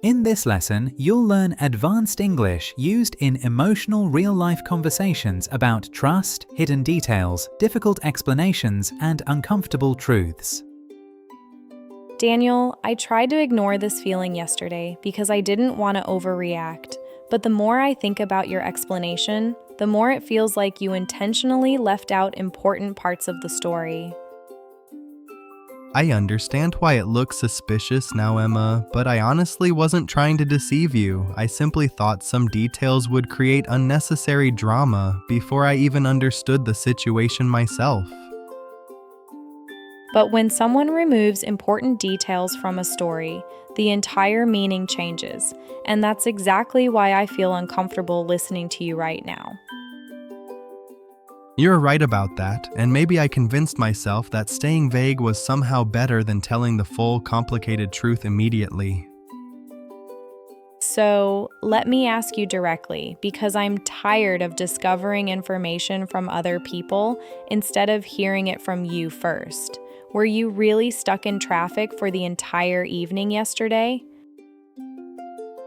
In this lesson, you'll learn advanced English used in emotional real-life conversations about trust, hidden details, difficult explanations, and uncomfortable truths. Daniel, I tried to ignore this feeling yesterday because I didn't want to overreact. But the more I think about your explanation, the more it feels like you intentionally left out important parts of the story. I understand why it looks suspicious now, Emma, but I honestly wasn't trying to deceive you. I simply thought some details would create unnecessary drama before I even understood the situation myself. But when someone removes important details from a story, the entire meaning changes, and that's exactly why I feel uncomfortable listening to you right now. You're right about that, and maybe I convinced myself that staying vague was somehow better than telling the full, complicated truth immediately. So, let me ask you directly, because I'm tired of discovering information from other people instead of hearing it from you first. Were you really stuck in traffic for the entire evening yesterday?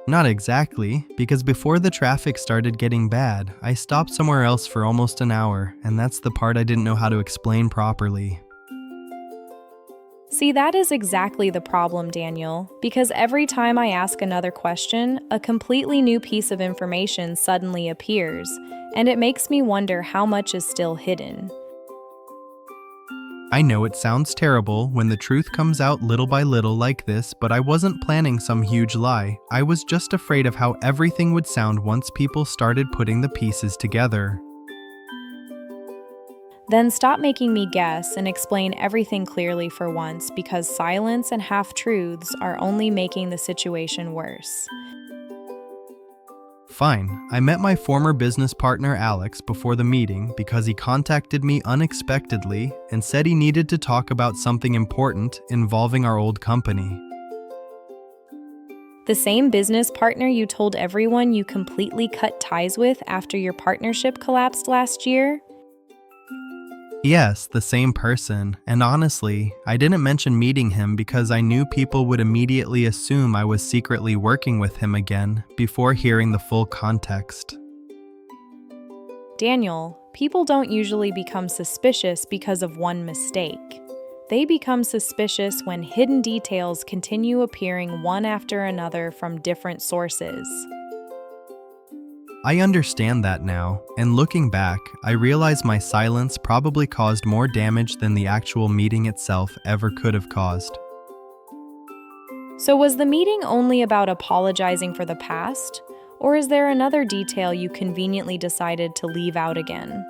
Not exactly, because before the traffic started getting bad, I stopped somewhere else for almost an hour, and that's the part I didn't know how to explain properly. See, that is exactly the problem, Daniel, because every time I ask another question, a completely new piece of information suddenly appears, and it makes me wonder how much is still hidden. I know it sounds terrible when the truth comes out little by little like this, but I wasn't planning some huge lie. I was just afraid of how everything would sound once people started putting the pieces together. Then stop making me guess and explain everything clearly for once, because silence and half-truths are only making the situation worse. Fine, I met my former business partner Alex before the meeting because he contacted me unexpectedly and said he needed to talk about something important involving our old company. The same business partner you told everyone you completely cut ties with after your partnership collapsed last year? Yes, the same person, and honestly, I didn't mention meeting him because I knew people would immediately assume I was secretly working with him again before hearing the full context. Daniel, people don't usually become suspicious because of one mistake. They become suspicious when hidden details continue appearing one after another from different sources. I understand that now, and looking back, I realize my silence probably caused more damage than the actual meeting itself ever could have caused. So was the meeting only about apologizing for the past? Or is there another detail you conveniently decided to leave out again?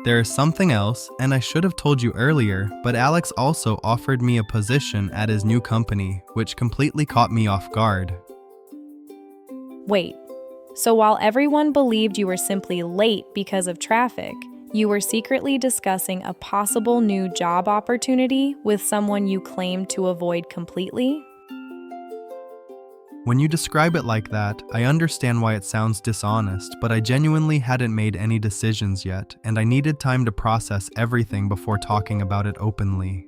There is something else, and I should have told you earlier, but Alex also offered me a position at his new company, which completely caught me off guard. Wait, so while everyone believed you were simply late because of traffic, you were secretly discussing a possible new job opportunity with someone you claimed to avoid completely? When you describe it like that, I understand why it sounds dishonest, but I genuinely hadn't made any decisions yet, and I needed time to process everything before talking about it openly.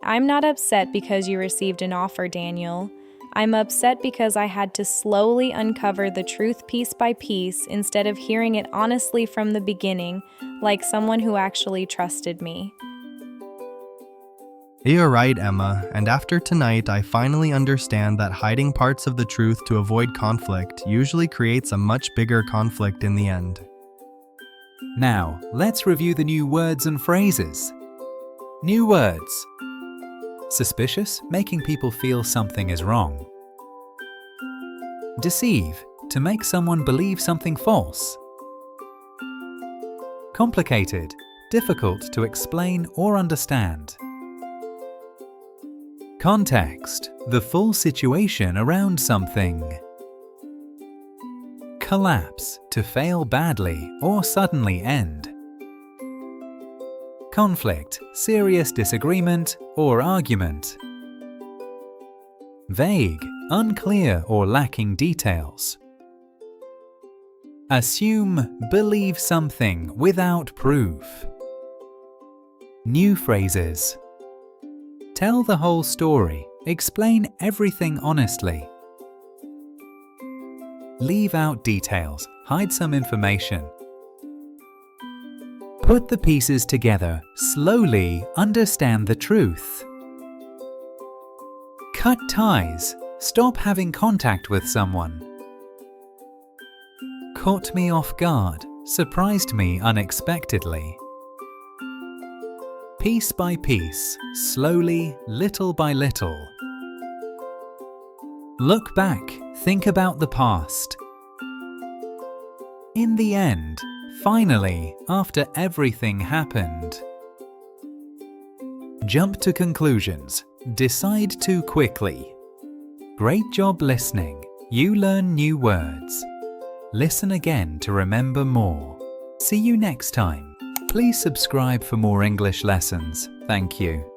I'm not upset because you received an offer, Daniel. I'm upset because I had to slowly uncover the truth piece by piece instead of hearing it honestly from the beginning, like someone who actually trusted me. You're right, Emma, and after tonight I finally understand that hiding parts of the truth to avoid conflict usually creates a much bigger conflict in the end. Now, let's review the new words and phrases. New words. Suspicious, making people feel something is wrong. Deceive, to make someone believe something false. Complicated, difficult to explain or understand. Context, the full situation around something. Collapse, to fail badly or suddenly end. Conflict, serious disagreement or argument. Vague, unclear or lacking details. Assume, believe something without proof. New phrases. Tell the whole story, Explain everything honestly. Leave out details, hide some information. Put the pieces together, slowly understand the truth. Cut ties, stop having contact with someone. Caught me off guard, surprised me unexpectedly. Piece by piece, slowly, little by little. Look back, think about the past. In the end, finally, after everything happened. Jump to conclusions, decide too quickly. Great job listening, you learn new words. Listen again to remember more. See you next time. Please subscribe for more English lessons. Thank you.